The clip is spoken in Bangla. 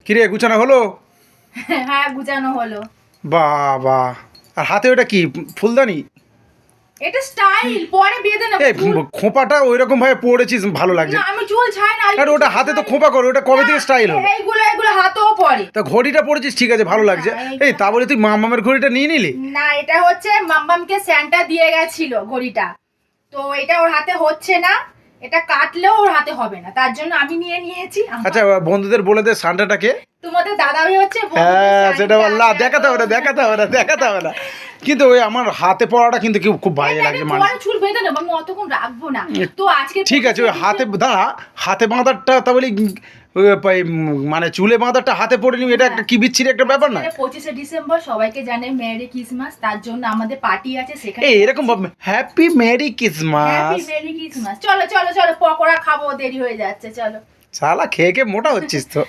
কিরে গুছানো হলো? হ্যাঁ গুছানো হলো। বাবা, আর হাতে ওটা কি ফুলদানি? এটা স্টাইল, পরে বেঁধে না এই খোঁপাটা ওইরকম ভাবে পড়েছিস, ভালো লাগছে। না আমি চুল ছাই না। আর ওটা হাতে তো খোঁপা করো, ওটা কবে থেকে স্টাইল হলো? এগুলো হাতেও পরে। তা ঘড়িটা পড়েছিস ঠিক আছে, ভালো লাগছে। এই তা বলে তুই মামামের ঘড়িটা নিয়ে নিলি? না এটা হচ্ছে মাম্মামকে স্যান্টা দিয়ে গেছিল ঘড়িটা, তো এটা ওর হাতে হচ্ছে না, এটা কাটলেও ওর হাতে হবে না, তার জন্য আমি নিয়ে নিয়েছি। আচ্ছা বন্ধুদের বলে দে সান্টাটাকে। তোমাদের দাদাই হচ্ছে হ্যাঁ সেটা বললা, দেখাতে হবে না। কিন্তু ওই আমার হাতে পড়াটা কিন্তু খুব ভালো লাগছে। মানে চুল বেঁধে নেবো, আমি অতক্ষণ রাখবো না তো আজকে। ঠিক আছে ওই হাতে দাঁড়া, হাতে বাঁধারটা তা বলি মানে চুলে বাঁধারটা হাতে পড়ে নিবি, এটা একটা কি বিচ্ছিরি একটা ব্যাপার না? 25শে ডিসেম্বর সবাইকে জানাই মেরি ক্রিসমাস, তার জন্য আমাদের পার্টি আছে সেখানে। এই এরকম happy merry Christmas. Happy merry Christmas. চলো চলো চলো, পকোড়া খাবো, দেরি হয়ে যাচ্ছে, চলো। শালা খেয়ে খেয়ে মোটা হচ্ছিস তো।